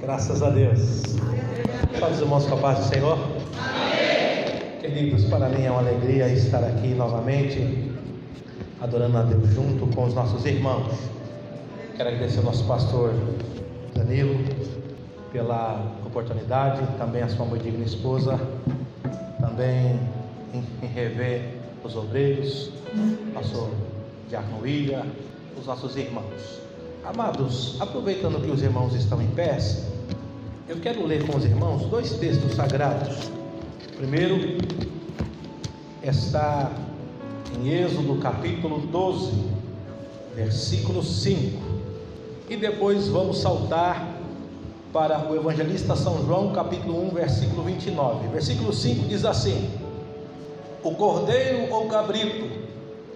Graças a Deus. Todos os irmãos com a paz do Senhor. Amém. Queridos, para mim é uma alegria estar aqui novamente, adorando a Deus junto com os nossos irmãos. Quero agradecer ao nosso pastor Danilo pela oportunidade, também a sua muito digna esposa, também em rever os obreiros, pastor Diácono William, os nossos irmãos. Amados, aproveitando que os irmãos estão em pé, eu quero ler com os irmãos dois textos sagrados. Primeiro está em Êxodo capítulo 12, versículo 5, e depois vamos saltar para o evangelista São João capítulo 1, versículo 29. Versículo 5 diz assim: o cordeiro ou cabrito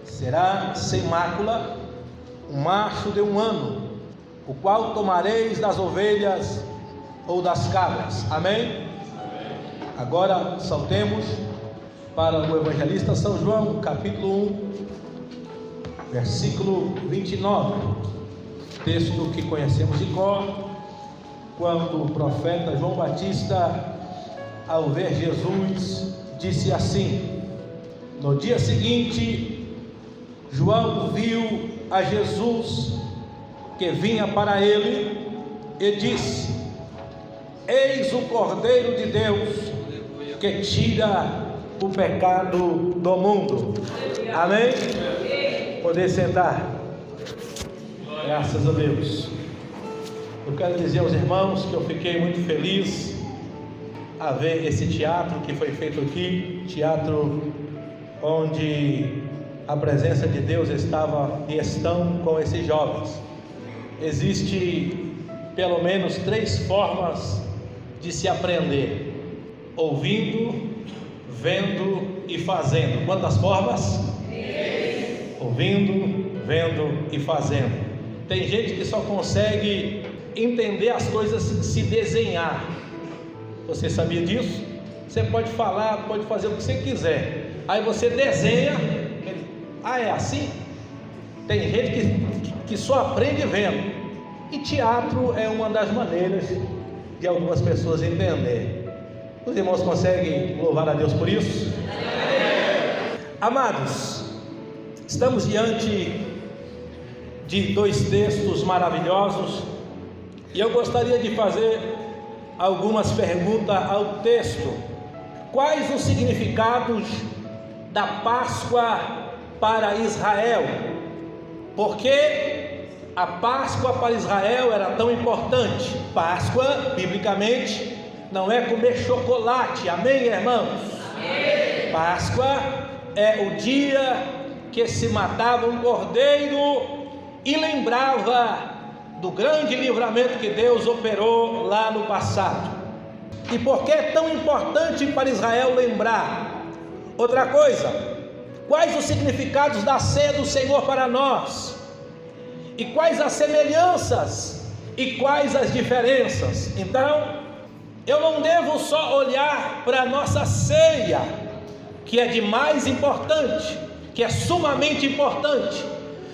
será sem mácula, um macho de 1 ano, o qual tomareis das ovelhas ou das cabras. Amém? Agora saltemos para o evangelista São João, capítulo 1, versículo 29, texto que conhecemos de cor, quando o profeta João Batista, ao ver Jesus, disse assim: no dia seguinte, João viu a Jesus que vinha para ele e disse: eis o Cordeiro de Deus que tira o pecado do mundo. Amém? Poder sentar. Graças a Deus. Eu quero dizer aos irmãos que eu fiquei muito feliz a ver esse teatro que foi feito aqui, teatro onde a presença de Deus estava e estão com esses jovens. Existe pelo menos 3 formas de se aprender: ouvindo, vendo e fazendo. Quantas formas? 3. Ouvindo, vendo e fazendo. Tem gente que só consegue entender as coisas se desenhar. Você sabia disso? Você pode falar, pode fazer o que você quiser, aí você desenha. Ah, é assim? Tem gente que só aprende vendo. E teatro é uma das maneiras de algumas pessoas entender. Os irmãos conseguem louvar a Deus por isso? Amados, estamos diante de 2 textos maravilhosos, e eu gostaria de fazer algumas perguntas ao texto. Quais os significados da Páscoa para Israel? Por que a Páscoa para Israel era tão importante? Páscoa, biblicamente, não é comer chocolate. Amém, irmãos? Amém. Páscoa é o dia que se matava um cordeiro e lembrava do grande livramento que Deus operou lá no passado. E por que é tão importante para Israel lembrar? Outra coisa: quais os significados da ceia do Senhor para nós? E quais as semelhanças e quais as diferenças? Então, eu não devo só olhar para a nossa ceia, que é de mais importante, que é sumamente importante,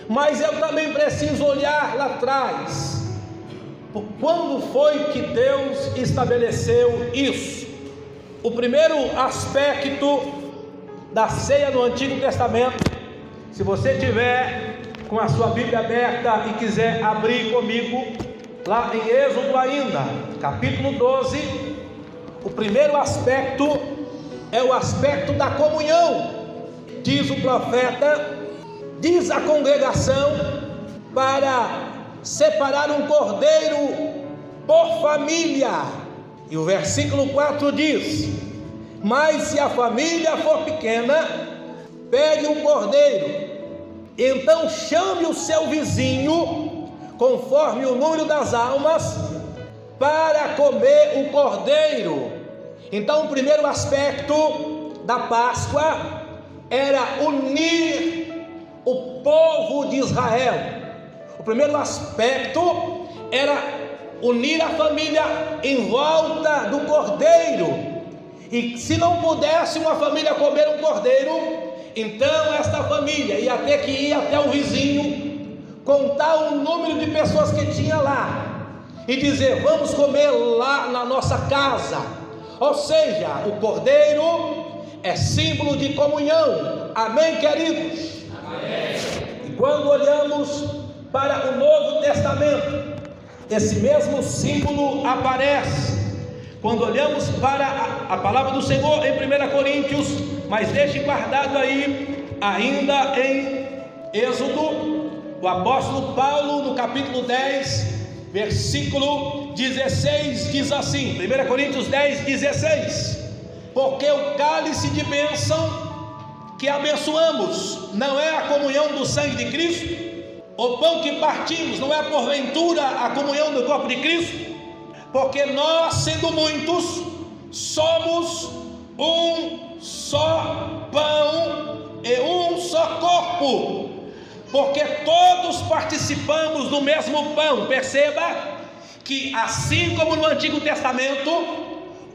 mas eu também preciso olhar lá atrás, por quando foi que Deus estabeleceu isso. O primeiro aspecto da ceia no Antigo Testamento, se você tiver com a sua Bíblia aberta e quiser abrir comigo, lá em Êxodo ainda, capítulo 12, o primeiro aspecto é o aspecto da comunhão. Diz o profeta, diz a congregação para separar um cordeiro por família, e o versículo 4 diz: mas se a família for pequena, pegue um cordeiro, então chame o seu vizinho, conforme o número das almas, para comer o cordeiro. Então o primeiro aspecto da Páscoa era unir o povo de Israel. O primeiro aspecto era unir a família em volta do cordeiro. E se não pudesse uma família comer um cordeiro, então esta família ia ter que ir até o vizinho, contar o número de pessoas que tinha lá, e dizer: vamos comer lá na nossa casa. Ou seja, o cordeiro é símbolo de comunhão. Amém, queridos? Amém. E quando olhamos para o Novo Testamento, esse mesmo símbolo aparece quando olhamos para a palavra do Senhor em 1 Coríntios, mas deixe guardado aí, ainda em Êxodo, o apóstolo Paulo, no capítulo 10, versículo 16, diz assim, 1 Coríntios 10, 16: porque o cálice de bênção que abençoamos não é a comunhão do sangue de Cristo? O pão que partimos não é porventura a comunhão do corpo de Cristo? Porque nós, sendo muitos, somos um só pão e um só corpo, porque todos participamos do mesmo pão. Perceba que, assim como no Antigo Testamento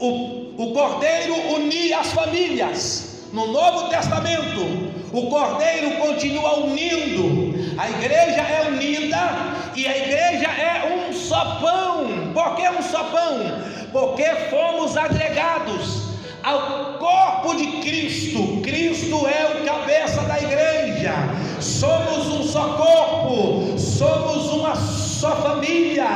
o cordeiro unia as famílias, no Novo Testamento o cordeiro continua unindo. A igreja é unida e a igreja é um só pão. Por que um só pão? Porque fomos agregados ao corpo de Cristo. Cristo é o cabeça da igreja. Somos um só corpo, somos uma só família.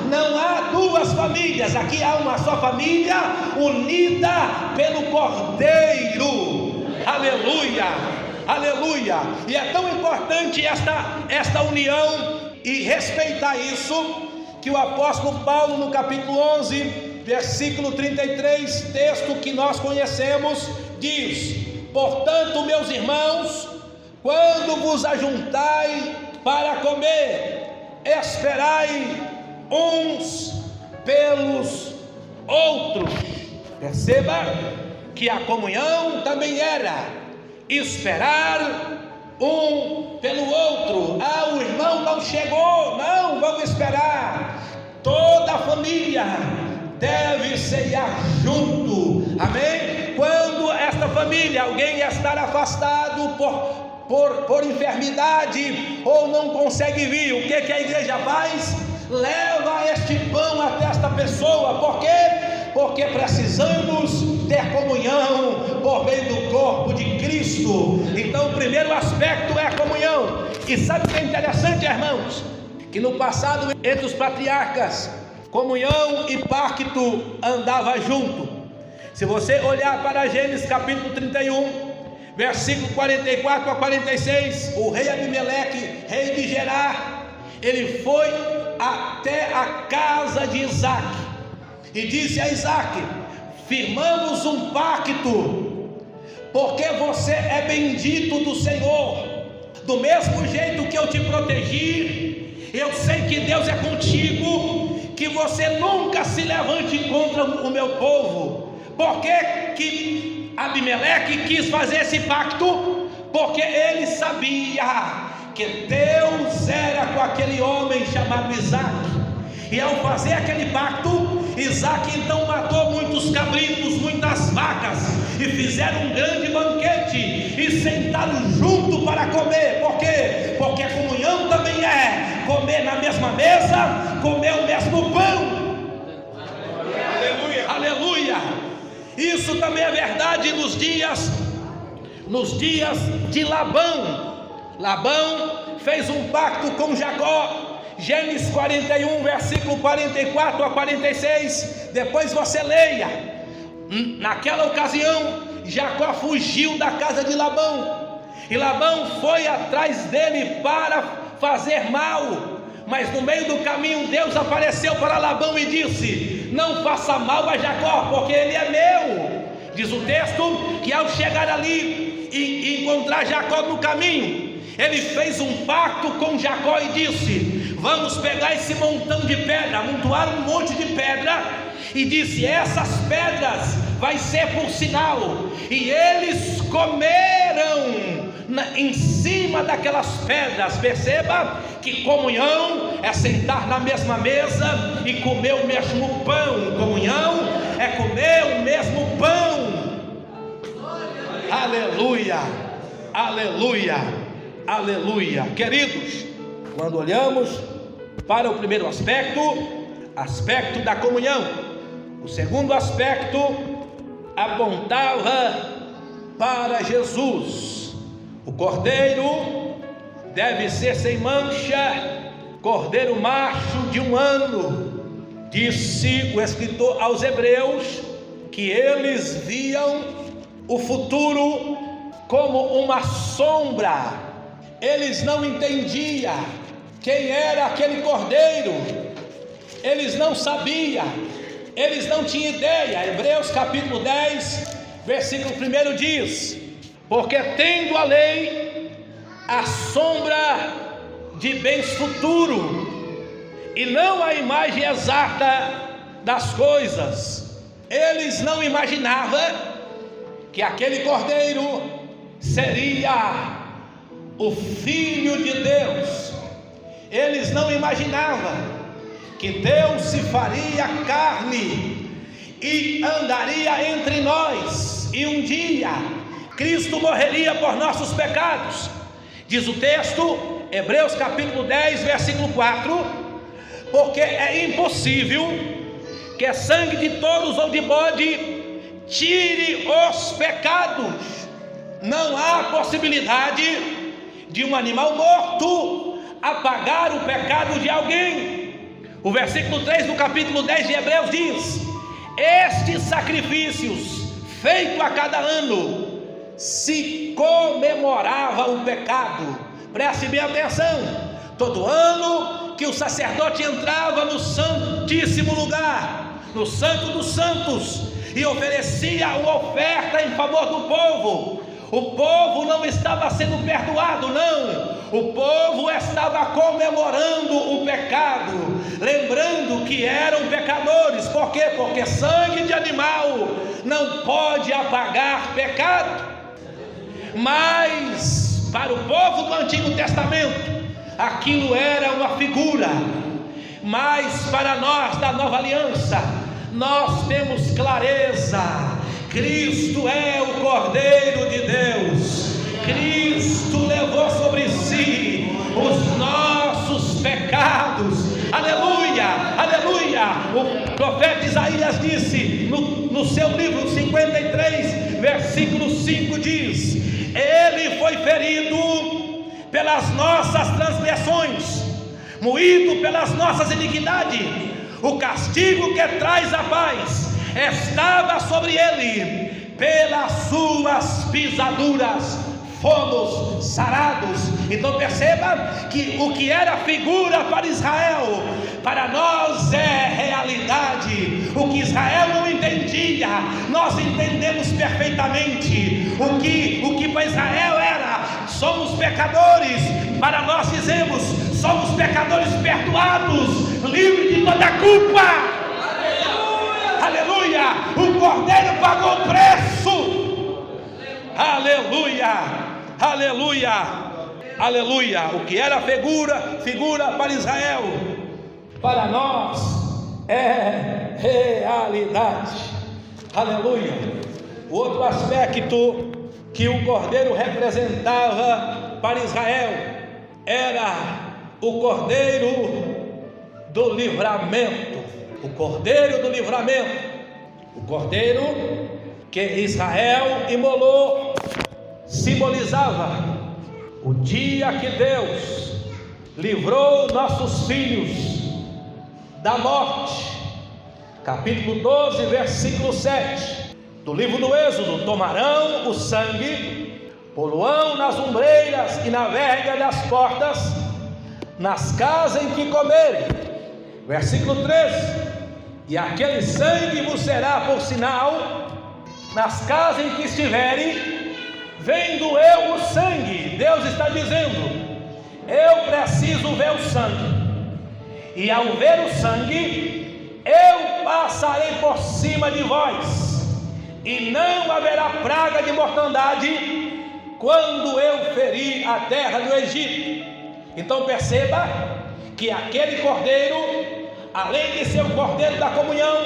Não há duas famílias, aqui há uma só família unida pelo cordeiro. Aleluia! Aleluia! E é tão importante esta união e respeitar isso, que o apóstolo Paulo, no capítulo 11, versículo 33, texto que nós conhecemos, diz: portanto, meus irmãos, quando vos ajuntai para comer, esperai uns pelos outros. Perceba que a comunhão também era esperar um pelo outro. Ah, o irmão não chegou, não, vamos esperar. Toda a família deve ceiar junto. Amém? Quando esta família, alguém estar afastado por enfermidade ou não consegue vir, o que a igreja faz? Leva este pão até esta pessoa. Por quê? Porque precisamos ter comunhão por meio do corpo de Cristo. Então o primeiro aspecto é a comunhão. E sabe o que é interessante, irmãos? Que no passado, entre os patriarcas, comunhão e pacto andava junto. Se você olhar para Gênesis capítulo 31, versículo 44 a 46, o rei Abimeleque, rei de Gerar, ele foi até a casa de Isaac e disse a Isaac: firmamos um pacto, porque você é bendito do Senhor. Do mesmo jeito que eu te protegi, eu sei que Deus é contigo, que você nunca se levante contra o meu povo. Por que Abimeleque quis fazer esse pacto? Porque ele sabia que Deus era com aquele homem chamado Isaac. E ao fazer aquele pacto, Isaac então matou muitos cabritos, muitas vacas, e fizeram um grande banquete e sentaram junto para comer. Por quê? Porque a comunhão também é comer na mesma mesa, comer o mesmo pão. Aleluia! Aleluia! Isso também é verdade nos dias de Labão. Labão fez um pacto com Jacó. Gênesis 41, versículo 44 a 46. Depois você leia. Naquela ocasião, Jacó fugiu da casa de Labão, e Labão foi atrás dele para fazer mal. Mas no meio do caminho, Deus apareceu para Labão e disse: não faça mal a Jacó, porque ele é meu. Diz o texto que ao chegar ali e encontrar Jacó no caminho, ele fez um pacto com Jacó e disse: vamos pegar esse montão de pedra. Amontoaram um monte de pedra e disse: essas pedras vai ser por sinal. E eles comeram em cima daquelas pedras. Perceba que comunhão é sentar na mesma mesa e comer o mesmo pão. Comunhão é comer o mesmo pão. Aleluia, aleluia, aleluia. Queridos, quando olhamos para o primeiro aspecto, aspecto da comunhão. O segundo aspecto apontava para Jesus. O cordeiro deve ser sem mancha, cordeiro macho de 1 ano. Disse o escritor aos Hebreus que eles viam o futuro como uma sombra. Eles não entendiam quem era aquele cordeiro, eles não sabiam, eles não tinham ideia. Hebreus capítulo 10, versículo 1 diz: porque tendo a lei a sombra de bens futuros, e não a imagem exata das coisas, eles não imaginavam que aquele cordeiro seria o Filho de Deus. Eles não imaginavam que Deus se faria carne e andaria entre nós, e um dia Cristo morreria por nossos pecados. Diz o texto, Hebreus capítulo 10, versículo 4: porque é impossível que sangue de touros ou de bode tire os pecados. Não há possibilidade de um animal morto apagar o pecado de alguém. O versículo 3 do capítulo 10 de Hebreus diz: estes sacrifícios feitos a cada ano se comemorava o pecado. Preste bem atenção. Todo ano que o sacerdote entrava no santíssimo lugar, no santo dos santos, e oferecia uma oferta em favor do povo, o povo não estava sendo perdoado, não. O povo estava comemorando o pecado, lembrando que eram pecadores. Por quê? Porque sangue de animal não pode apagar pecado. Mas para o povo do Antigo Testamento aquilo era uma figura. Mas para nós da Nova Aliança, nós temos clareza: Cristo é o Cordeiro de Deus. Cristo levou sobre si os nossos pecados. Aleluia, aleluia. O profeta Isaías disse no seu livro 53, versículo 5 diz: ele foi ferido pelas nossas transgressões, moído pelas nossas iniquidades. O castigo que traz a paz estava sobre ele, pelas suas pisaduras fomos sarados. Então perceba que o que era figura para Israel, para nós é realidade. O que Israel não entendia, nós entendemos perfeitamente. O que para Israel era: somos pecadores, para nós dizemos: somos pecadores perdoados, livres de toda culpa. Aleluia! O Cordeiro pagou o preço. Aleluia! Aleluia! Aleluia! O que era figura para Israel, para nós é realidade. Aleluia! O outro aspecto que o Cordeiro representava para Israel era o Cordeiro do livramento. O Cordeiro do livramento, o Cordeiro que Israel imolou, simbolizava o dia que Deus livrou nossos filhos da morte. Capítulo 12, versículo 7 do livro do Êxodo: tomarão o sangue, poluão nas ombreiras e na verga das portas, nas casas em que comerem. Versículo 13: e aquele sangue vos será por sinal nas casas em que estiverem, vendo eu o sangue. Deus está dizendo: eu preciso ver o sangue, e ao ver o sangue, eu passarei por cima de vós, e não haverá praga de mortandade quando eu ferir a terra do Egito. Então perceba que aquele cordeiro, além de ser o cordeiro da comunhão,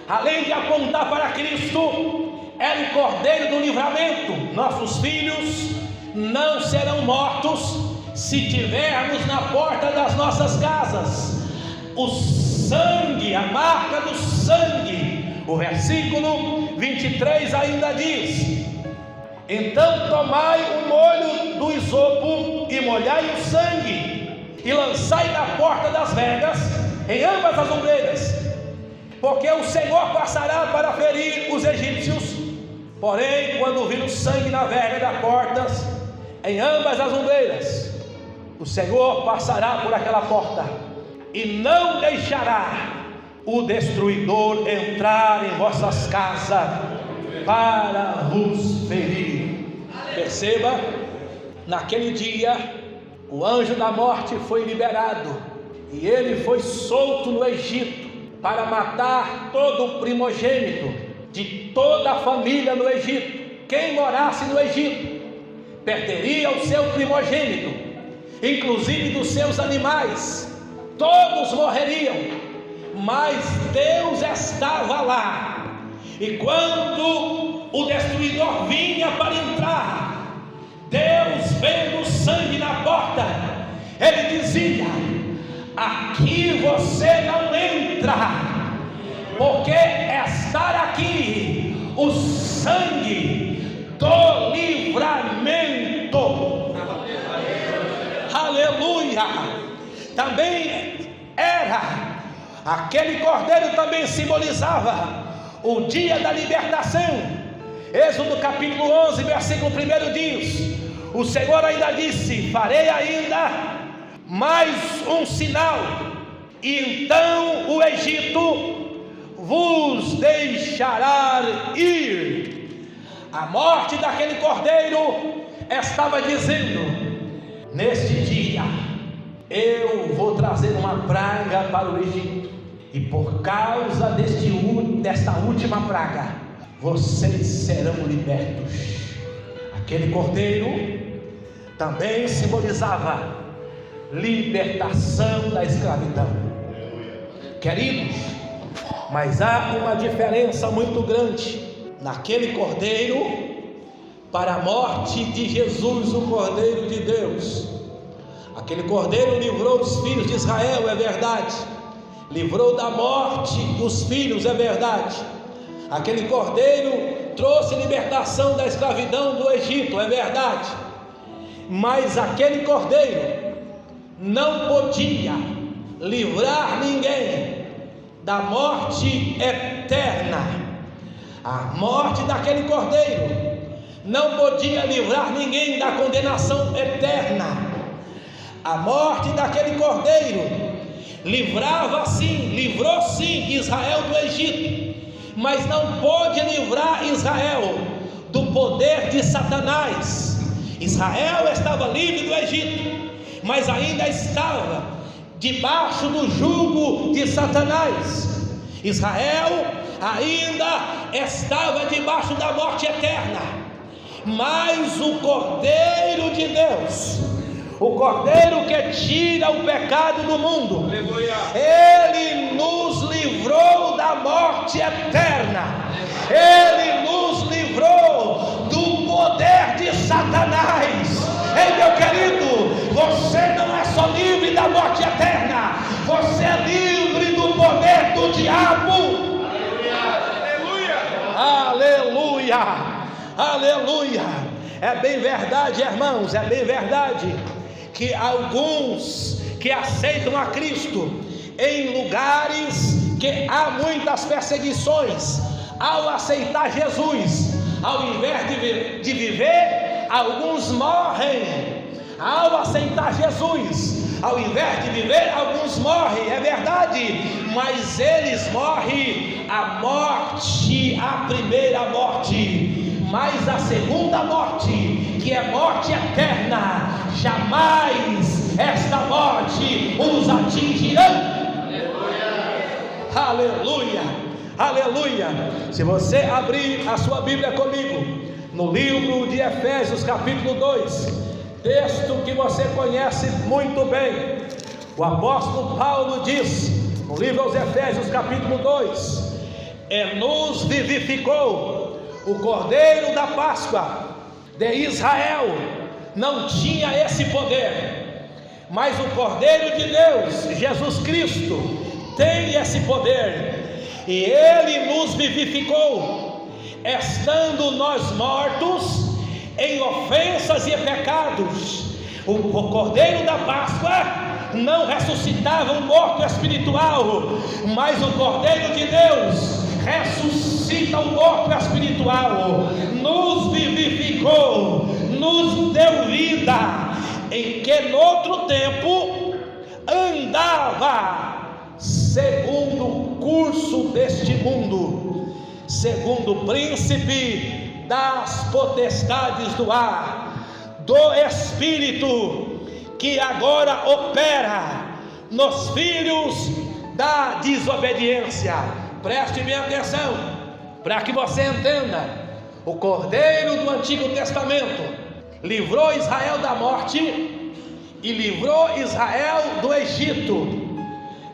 além de apontar para Cristo, era o cordeiro do livramento. Nossos filhos não serão mortos se tivermos na porta das nossas casas o sangue, a marca do sangue. O versículo 23 ainda diz: então tomai o molho do isopo e molhai o sangue, e lançai na porta das vegas, em ambas as ombreiras, porque o Senhor passará para ferir os egípcios. Porém, quando vir o sangue na verga das portas, em ambas as ombreiras, o Senhor passará por aquela porta, e não deixará o destruidor entrar em vossas casas para vos ferir. Perceba, naquele dia o anjo da morte foi liberado, e ele foi solto no Egito para matar todo o primogênito de toda a família no Egito. Quem morasse no Egito perderia o seu primogênito, inclusive dos seus animais, todos morreriam. Mas Deus estava lá, e quando o destruidor vinha para entrar, Deus, vendo o sangue na porta, ele dizia: aqui você não entra, porque estar aqui o sangue do livramento. Aleluia! Também era aquele cordeiro, também simbolizava o dia da libertação. Êxodo capítulo 11, versículo 1 diz: o Senhor ainda disse: farei ainda mais um sinal, e então o Egito vos deixará ir. A morte daquele cordeiro estava dizendo: neste dia eu vou trazer uma praga para o Egito, e por causa desta última praga, vocês serão libertos. Aquele cordeiro também simbolizava libertação da escravidão. Queridos, mas há uma diferença muito grande naquele cordeiro para a morte de Jesus, o Cordeiro de Deus. Aquele cordeiro livrou os filhos de Israel, é verdade, livrou da morte os filhos, é verdade. Aquele cordeiro trouxe libertação da escravidão do Egito, é verdade. Mas aquele cordeiro não podia livrar ninguém da morte eterna. A morte daquele cordeiro não podia livrar ninguém da condenação eterna. A morte daquele cordeiro livrava sim, livrou sim Israel do Egito, mas não pôde livrar Israel do poder de Satanás. Israel estava livre do Egito, mas ainda estava debaixo do jugo de Satanás. Israel ainda estava debaixo da morte eterna. Mas o Cordeiro de Deus, o Cordeiro que tira o pecado do mundo, ele nos livrou da morte eterna, ele nos livrou do poder de Satanás. Ei, meu querido, você não é só livre da morte eterna, você é livre do poder do diabo. Aleluia, aleluia. É bem verdade, irmãos, é bem verdade que alguns que aceitam a Cristo em lugares que há muitas perseguições, ao aceitar Jesus, ao invés de viver, alguns morrem. Ao aceitar Jesus, ao invés de viver, alguns morrem, é verdade, mas eles morrem a morte, a primeira morte, mas a segunda morte, que é morte eterna, jamais esta morte os atingirá. Aleluia, aleluia. Se você abrir a sua Bíblia comigo, no livro de Efésios capítulo 2, texto que você conhece muito bem, o apóstolo Paulo diz, no livro aos Efésios capítulo 2, nos vivificou. O Cordeiro da Páscoa de Israel não tinha esse poder, mas o Cordeiro de Deus, Jesus Cristo, tem esse poder, e Ele nos vivificou, estando nós mortos em ofensas e pecados. O Cordeiro da Páscoa não ressuscitava um morto espiritual, mas o Cordeiro de Deus ressuscita o morto espiritual, nos vivificou, nos deu vida, em que no outro tempo andava segundo o curso deste mundo, segundo o príncipe das potestades do ar, do espírito que agora opera nos filhos da desobediência. Preste bem atenção, para que você entenda. O Cordeiro do Antigo Testamento livrou Israel da morte e livrou Israel do Egito,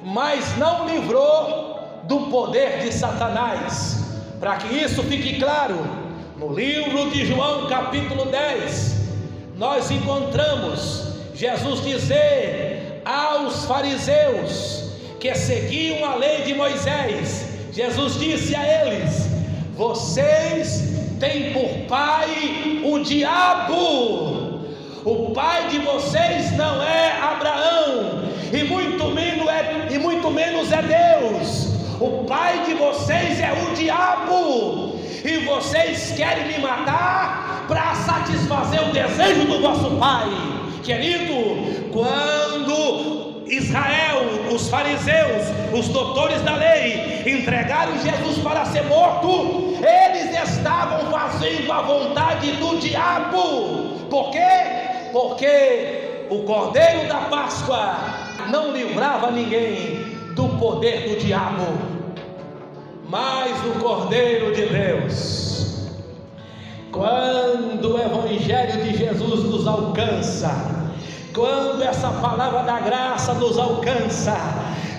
mas não livrou do poder de Satanás. Para que isso fique claro, no livro de João capítulo 10, nós encontramos Jesus dizer aos fariseus que seguiam a lei de Moisés, Jesus disse a eles: vocês têm por pai o diabo, o pai de vocês não é Abraão, e muito menos é Deus, o pai de vocês é o diabo, e vocês querem me matar para satisfazer o desejo do vosso pai. Querido, quando Israel, os fariseus, os doutores da lei, entregaram Jesus para ser morto, eles estavam fazendo a vontade do diabo. Por quê? Porque o Cordeiro da Páscoa não livrava ninguém do poder do diabo, mas o Cordeiro de Deus, quando o Evangelho de Jesus nos alcança, quando essa palavra da graça nos alcança,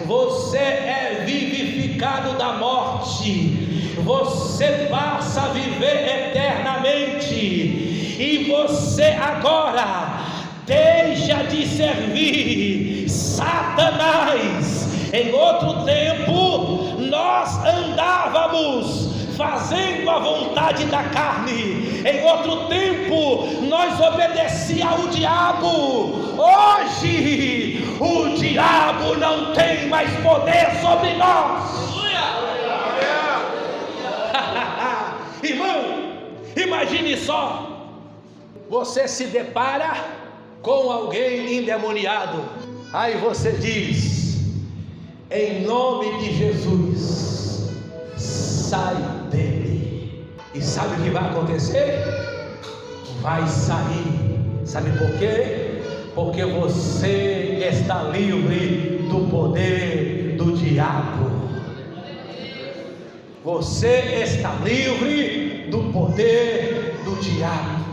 você é vivificado da morte, você passa a viver eternamente, e você agora deixa de servir Satanás. Em outro tempo nós andávamos fazendo a vontade da carne, em outro tempo nós obedecíamos ao diabo. Hoje o diabo não tem mais poder sobre nós. Irmão, imagine só, você se depara com alguém endemoniado, aí você diz: em nome de Jesus, sai dele. E sabe o que vai acontecer? Vai sair. Sabe por quê? Porque você está livre do poder do diabo. Você está livre do poder do diabo.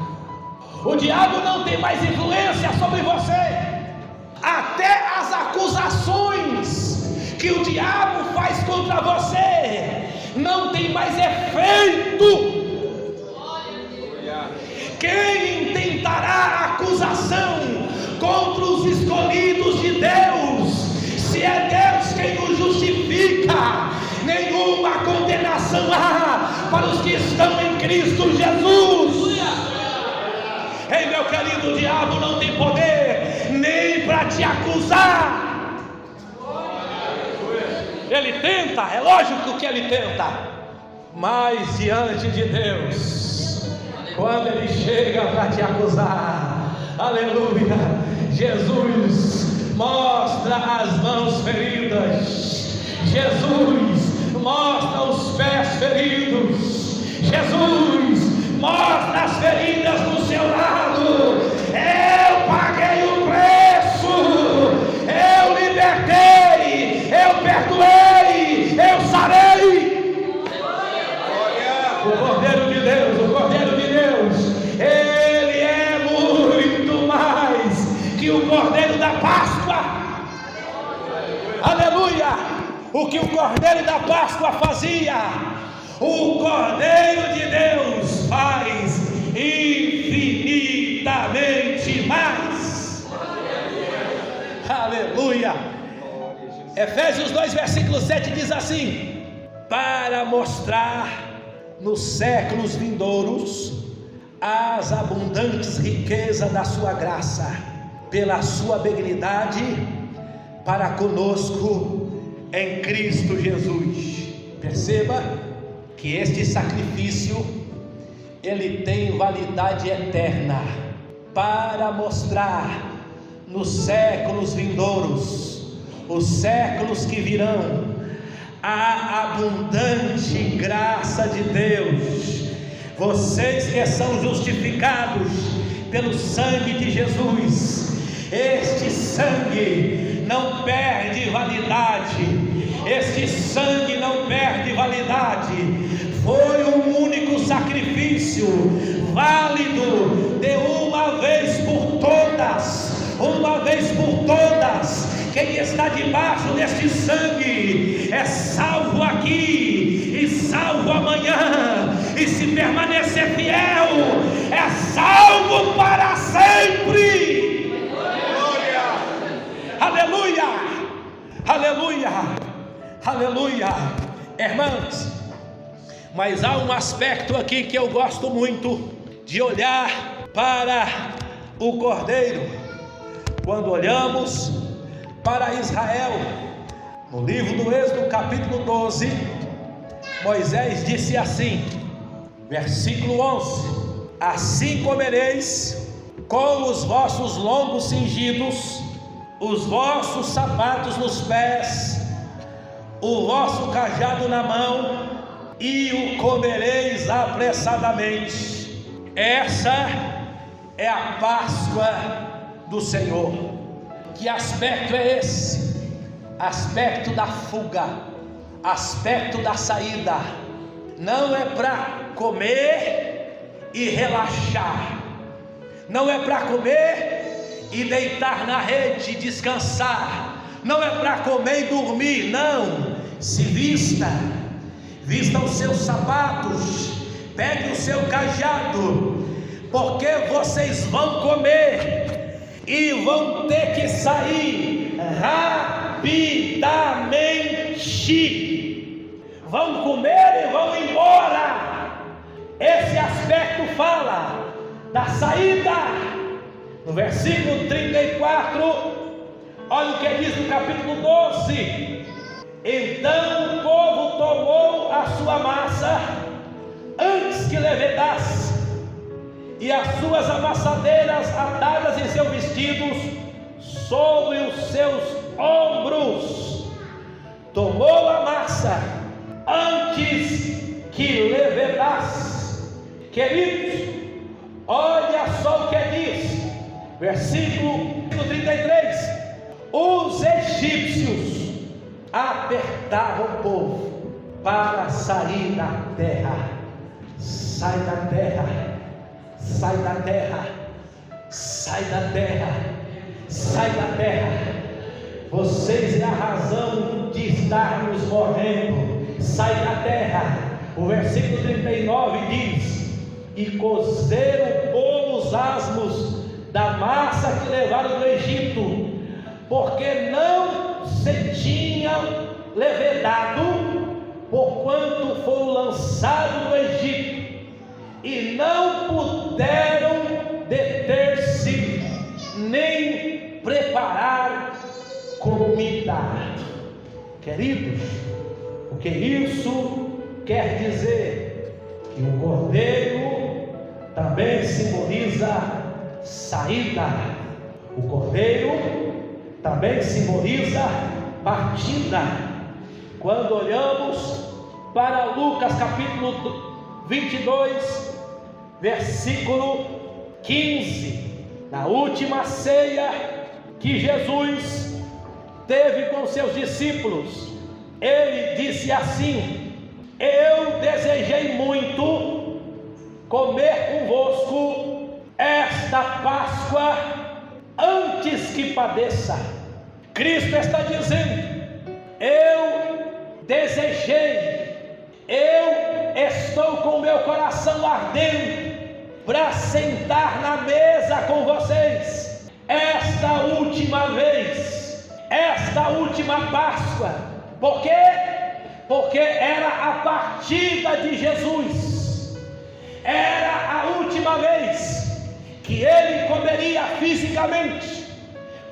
O diabo não tem mais influência sobre você. Até as acusações que o diabo faz contra você não tem mais efeito. Quem intentará acusação contra os escolhidos de Deus, se é Deus quem os justifica? Nenhuma condenação há para os que estão em Cristo Jesus. Ei, meu querido, o diabo não tem poder nem para te acusar. Ele tenta, é lógico que ele tenta, mas diante de Deus, quando ele chega para te acusar, aleluia, Jesus mostra as mãos feridas, Jesus mostra os pés feridos, Jesus mostra as feridas no seu lado. Eu paguei o preço, eu libertei, eu perdoei, eu sarei. O Cordeiro de Deus, o Cordeiro de Deus, ele é muito mais que o Cordeiro da Páscoa. Aleluia! O que o Cordeiro da Páscoa fazia, o Cordeiro de Deus faz infinitamente mais. Aleluia! Efésios 2, versículo 7 diz assim: para mostrar nos séculos vindouros as abundantes riquezas da sua graça, pela sua benignidade para conosco em Cristo Jesus. Perceba que este sacrifício, ele tem validade eterna, para mostrar nos séculos vindouros, os séculos que virão, a abundante graça de Deus. Vocês que são justificados pelo sangue de Jesus, este sangue não perde validade, este sangue não perde validade. Foi um único sacrifício, válido de uma vez por todas. Uma vez por todas, quem está debaixo deste sangue é salvo aqui e salvo amanhã, e se permanecer fiel, é salvo para sempre. Aleluia, aleluia, aleluia. Irmãos, mas há um aspecto aqui que eu gosto muito de olhar para o Cordeiro. Quando olhamos para Israel, no livro do Êxodo, capítulo 12, Moisés disse assim, versículo 11: assim comereis com os vossos lombos cingidos, os vossos sapatos nos pés, o vosso cajado na mão, e o comereis apressadamente. Essa é a Páscoa do Senhor. Que aspecto é esse? Aspecto da fuga, aspecto da saída. Não é para comer e relaxar, não é para comer e deitar na rede, descansar, não é para comer e dormir, não. Se vista os seus sapatos, pegue o seu cajado, porque vocês vão comer e vão ter que sair rapidamente. Vão comer e vão embora. Esse aspecto fala da saída. No versículo 34, olha o que diz no capítulo 12: então o povo tomou a sua massa antes que levedasse, e as suas amassadeiras atadas em seus vestidos sobre os seus ombros. Tomou a massa antes que levedasse. Queridos, olha só o que diz, versículo 33: os egípcios apertavam o povo para sair da terra. Sai da terra, sai da terra, sai da terra, sai da terra. Vocês é a razão de estarmos morrendo. Sai da terra. O versículo 39 diz: e cozeram o povo os asmos da massa que levaram do Egito, porque não se tinham levedado, porquanto foram lançados no Egito, e não puderam deter-se, nem preparar comida. Queridos, o que isso quer dizer? Que o cordeiro também simboliza saída. O cordeiro também simboliza partida. Quando olhamos para Lucas capítulo 22, versículo 15, na última ceia que Jesus teve com seus discípulos, ele disse assim: eu desejei muito comer convosco esta Páscoa antes que padeça. Cristo está dizendo: eu desejei, eu estou com o meu coração ardendo para sentar na mesa com vocês esta última vez. esta última Páscoa. Por quê? Porque era a partida de Jesus, era a última vez que ele comeria fisicamente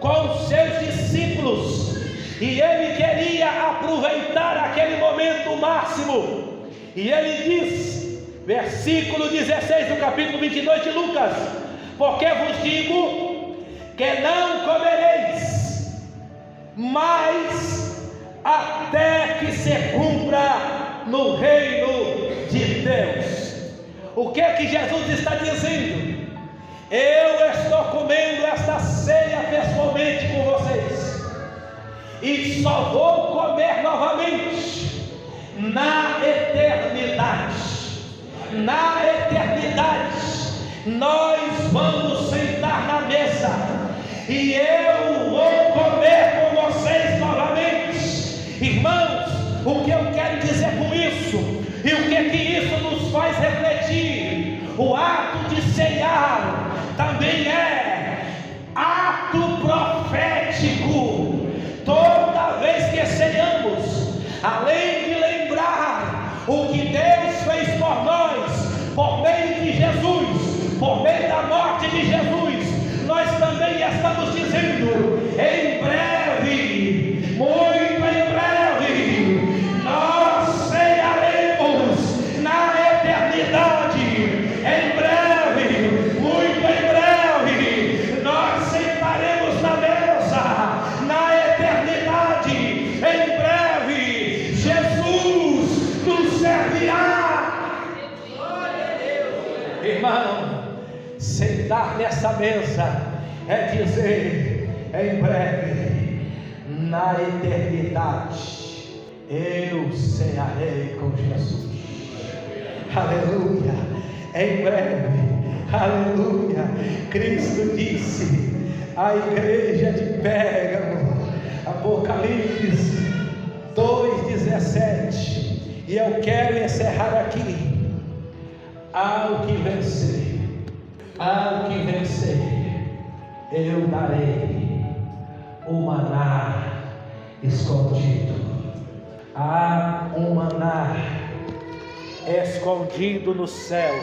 com os seus discípulos, e ele queria aproveitar aquele momento máximo. E ele diz, versículo 16 do capítulo 22 de Lucas: porque vos digo que não comereis, mas até que se cumpra no reino de Deus. O que é que Jesus está dizendo? Eu estou comendo esta ceia pessoalmente com vocês, e só vou comer novamente na eternidade. Na eternidade nós vamos sentar na mesa, e eu vou comer com vocês novamente. Irmãos, o que eu quero dizer com isso, e o que isso nos faz refletir? O ato de ceiar também é ato profético. Toda vez que ceiamos, além de lembrar o que Deus fez por nós, por meio de Jesus, por meio da morte de Jesus, nós também estamos dizendo: em breve, muito em breve, nós cearemos na eternidade. Em breve, muito em breve, nós sentaremos na mesa na eternidade. Em breve, Jesus nos servirá. Irmão, sentar nessa mesa é dizer: em breve, na eternidade, eu cearei com Jesus. Aleluia. Em breve, aleluia. Cristo disse à igreja de Pérgamo, Apocalipse 2,17, e eu quero encerrar aqui: ao que vencer, eu darei o maná escondido. Há um maná escondido no céu,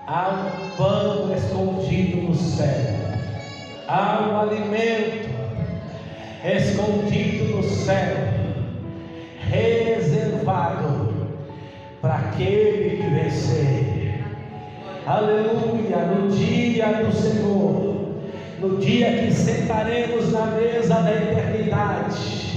há um pão escondido no céu, há um alimento escondido no céu, reservado para aquele que vencer. Aleluia. No dia do Senhor, no dia que sentaremos na mesa da eternidade,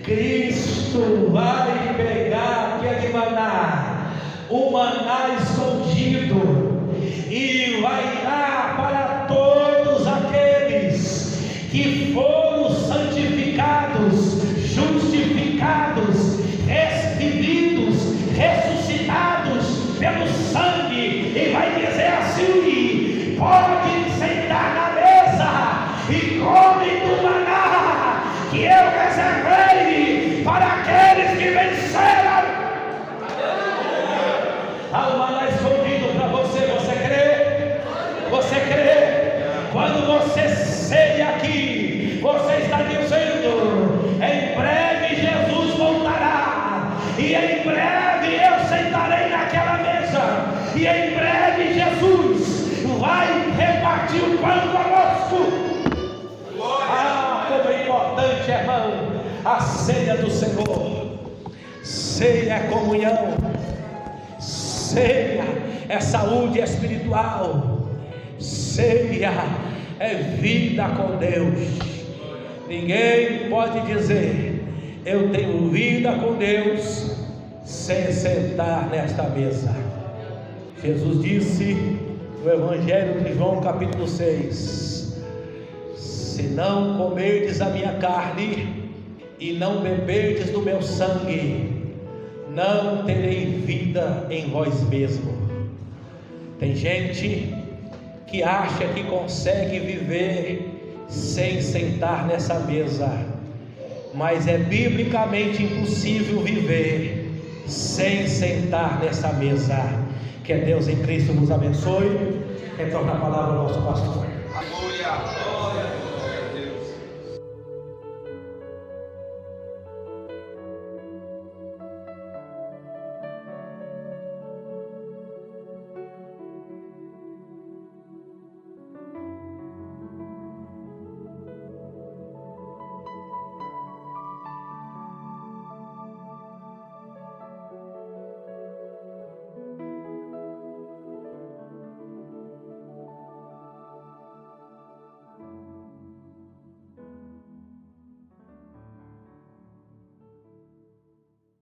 Cristo vai pegar aquele maná, o maná escondido, e vai dar para todos aqueles que foram santificados, justificados, revividos, ressuscitados pelo sangue, e vai dizer assim: pode sentar na mesa e come do maná que eu reservei para aqueles que venceram. Há um maná escondido para você. Você crê? Você crê? Quando você ceia aqui, você está dizendo: em breve Jesus voltará, e em breve eu sentarei naquela mesa, e em breve Jesus vai repartir o pão conosco. Ah, como é importante, irmão, a ceia do Senhor. Ceia é comunhão, ceia é saúde espiritual, ceia é vida com Deus. Ninguém pode dizer: eu tenho vida com Deus, sem sentar nesta mesa. Jesus disse no Evangelho de João capítulo 6: se não comerdes a minha carne e não beberdes do meu sangue, não terei vida em vós mesmo. Tem gente que acha que consegue viver sem sentar nessa mesa, mas é biblicamente impossível viver sem sentar nessa mesa. Que Deus em Cristo nos abençoe. Retorna a palavra ao nosso pastor. Aleluia.